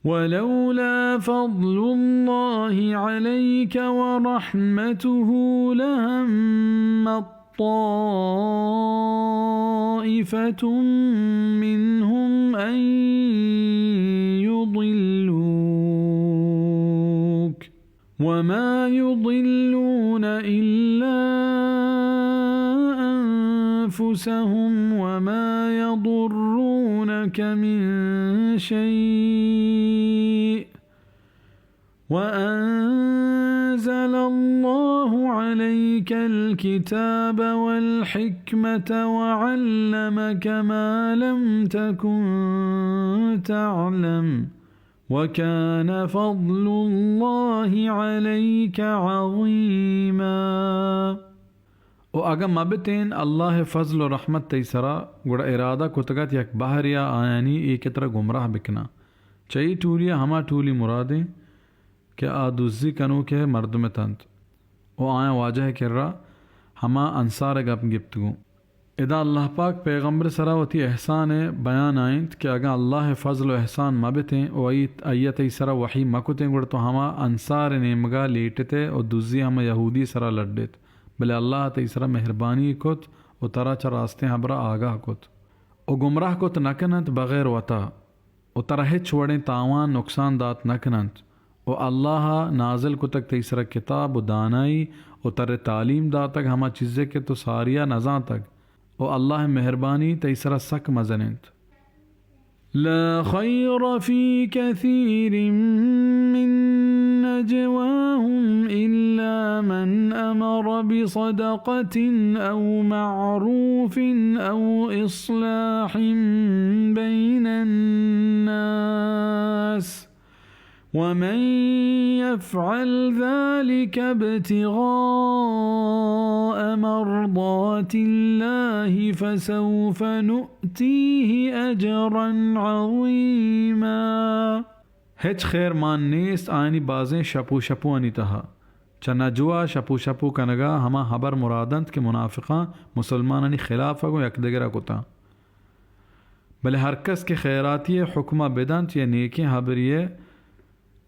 ولولا فضل الله عليك ورحمته لهم طائفة منهم أن يضلوك وما يضلون إلا أنفسهم وما يضرونك من شيء وأنزل الله عليك الكتاب والحكمة وعلمك ما لم تكن تعلم وكان فضل الله عليك عظيما. و اگر مبتین اللہ فضل و رحمت تیسرا گڑا ارادہ کتگت یک بحر یا آیانی ایک طرح گمراہ بکنا چاہی ٹولیا ہما ٹولی مرادیں کہ آدوزی کنو کے مردم تنت و آیا واجہ کر رہا ہما انصار گپ گپتگو ادا اللہ پاک پیغمبر سراوتی احسان بیان آئند کہ اگر اللہ فضل و احسان مبتیں و ایت تیسرا وحی مکتیں گڑا تو ہما انصار نیمگا لیٹتے و دوزی ہما یہودی سرا لڑت بلے اللہ تیسرا مہربانی کت و ترا چا راستے حبرا آگاہ کت و گمراہ کت نکنت بغیر وطا و ترا ہچ وڑیں تاوان نقصان دات نکنت و اللہ نازل کتک تیسرا کتاب و دانائی و تر تعلیم داتک ہما چیزیں کے تو ساریا نزاں تک و اللہ مہربانی تیسرا سک مزنت. لا خير في كثير من نجواهم إلا من أمر بصدقة أو معروف أو إصلاح بين الناس ومن يفعل ذلك ابتغاء مرضات الله فسوف نؤتيه أجرا عظيما. ہچ خیر مان نیست آئینی بازیں شپو شپو آنی تہا چنا جوا شپو شپو کنگا ہما حبر مرادند کے منافقاں مسلمانانی خلاف اگو یک دگرہ کتا بلے ہر کس کے خیراتی حکمہ بدند یا نیکی حبریے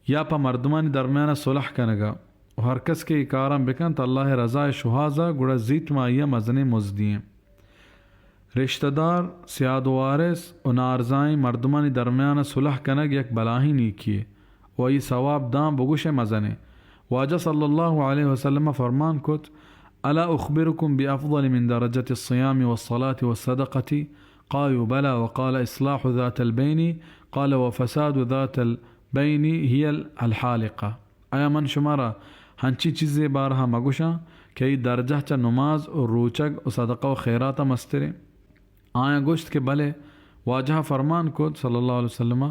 یا پا مردمانی درمیان صلح کنگا و ہر کس کے اکارم بکند اللہ رضا شہازہ گڑا زیت مائیہ مزنے مزدین رشتہ دار سیاد وارث و نارزائیں مردمانی درمیان صلح کنگ یک بلاہی نیکیے و ای ثواب دام بگوش مزنے واجہ صلی اللہ علیہ وسلم فرمان کت الا اخبرکم بافضل من درجة الصيام والصلاة والصدقة قالوا بلى وقال اصلاح ذات البين قال وفساد ذات البين هي الحالقة. آیا من شمارا ہنچی چیزیں بارہا مگوشاں کہ ای درجہ چا نماز و روچگ و صدقہ و خیراتا مسترے آیا گوشت کے بلے واجہ فرمان کود صلی اللہ علیہ وسلم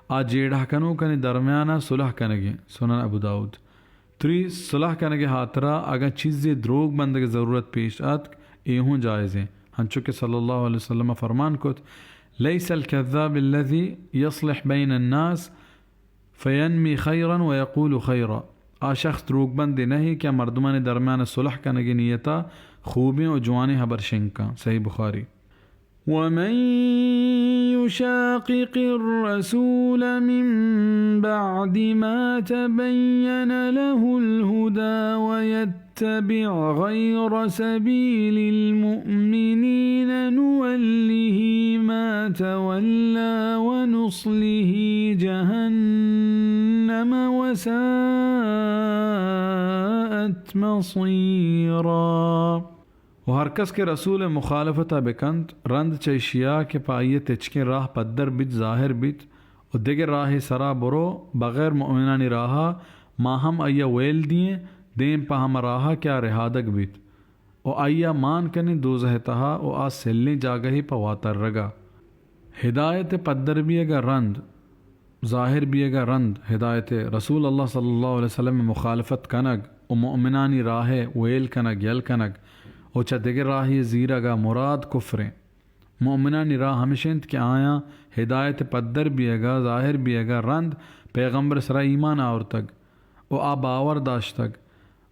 آ جیڑہ کنو کنی درمیانہ صلح کنگی سنن ابو داود تری صلح کنگی حاترہ اگر چیزیں دروگ بندگ ضرورت پیش آت ایہوں جائزیں ہنچو کہ صلی اللہ علیہ وسلم فرمان کود لیس الكذاب الذي يصلح بین الناس فینمی خیرا ویقول خیرا آ شخص دروگ بندی نہیں کیا مردمان درمیان صلح کنگی نیتا خوبیں و جوانی حبر شنکا. صحیح بخاری. ومن يشاقق الرسول من بعد ما تبين له الهدى ويتبع غير سبيل المؤمنين نوله ما تولى ونصله جهنم وساءت مصيرا. و ہر کس کے رسول مخالفتا بکند رند چیشیا کے پائیے تچکیں راہ پدر بیت ظاہر بیت و دیگر راہ سرا برو بغیر مؤمنانی راہا ماہم ایا ویل دیئے دیم پا ہم راہا کیا رہادک بیت و ایا مان کنی دوزہ تہا و آس سلنی جاگہی پا واتر رگا. ہدایت پدر بھی اگا رند ظاہر بھی اگا رند ہدایت رسول اللہ صلی اللہ علیہ وسلم مخالفت کنگ و مؤمنانی راہ ویل کنگ یل کنگ و چا دیگر راہی زیرگا مراد کفریں مؤمنانی راہ ہمیشند کہ آیا ہدایت پدر بھی اگا ظاہر بھی اگا رند پیغمبر سرا ایمان آور تگ و آ باور داشتگ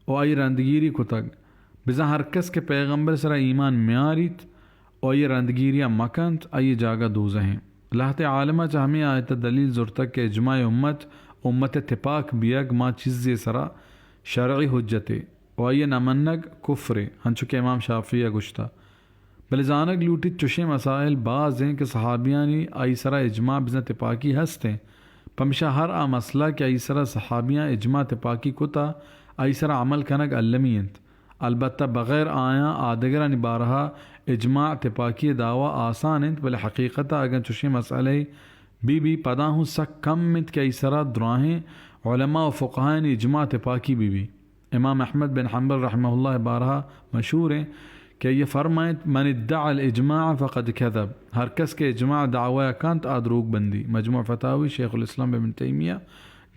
و آئی رندگیری کتگ بزا ہر کس کے پیغمبر سرا ایمان میاریت و آئی رندگیریاں مکند آئی جاگا دوزہیں. لحظة عالمة همی آیت دلیل زرتك که اجماع امت اتفاق بیگ ما چیزی سرا شرعی حجته و ای نمنگ کفر ہنچو کہ امام شافعی گشتا بلزانک لوٹی چشے مسائل بعض ہیں کہ صحابیانی آئی سرا اجماع بزن اتفاقی ہستے پمشا ہر آ مسئلہ کہ آئی سرا صحابیاں اجماع اتفاقی کتا آئی سرا عمل کنگ علمینت البتہ بغیر آیا آدگر نبارہا اجماع اتفاقی دعوی آسان انت بل حقیقتا اگر چشے مسئلے بی پدا ہوں سک کم مت کہ ایسرا دراہیں علماء و فقہائن اجماع اتفاقی بی امام احمد بن حنبل رحمہ اللہ بارہا مشہور ہیں کہ یہ فرمائیں من ادعا الاجماع فقد کذب ہر کس کے اجماع دعوی کانت آدروگ بندی مجموع فتاوی شیخ الاسلام ابن تیمیہ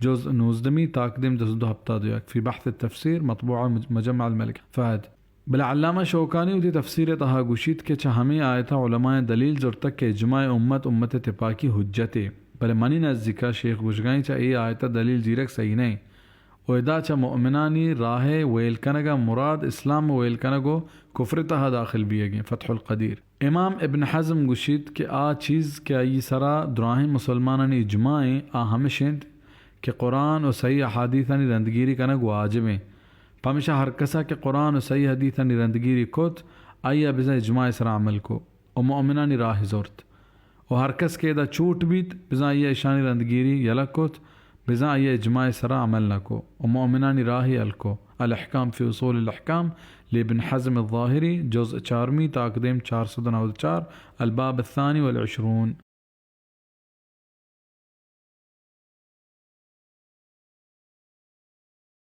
جز 19 تاقدم 2 ہفتہ دیک فی بحث التفسیر مطبوعہ مجمع الملک فہد بلا علامہ شوکانی ہوتی تفسیر تہا گوشید کہ ہمیں آیتا علماء دلیل زرتک کہ اجماع امت اتفاقی حجتے بلے منی نزدیکا شیخ گوشگائیں ای آیتا دلیل زیرک صحیح نہیں و ادا مؤمنانی راہ ویل کنگا مراد اسلام ویل کنگو کفر تہا داخل بیگیں فتح القدیر امام ابن حزم گوشید کہ آ چیز کہ ای سرا دراہیں مسلمانانی اجماعیں آ ہمشند کہ قرآن و صحیح احادیثانی رندگیری کنگ واجبیں پمشا ہر کسا کہ قرآن و صحیح حدیثانی رندگیری کت آئیا بزا اجماع سرا عمل کو و مؤمنانی راہ زورت و ہر کس کے دا چوٹ بیت بزا آئیا اشانی رندگیری یلک کت بزا آئیا اجماع سرا عمل نکو و مؤمنانی راہی الکو الاحکام فی اصول الاحکام لابن حزم الظاہری جزء 4 تاقدیم 494 الباب الثانی والعشرون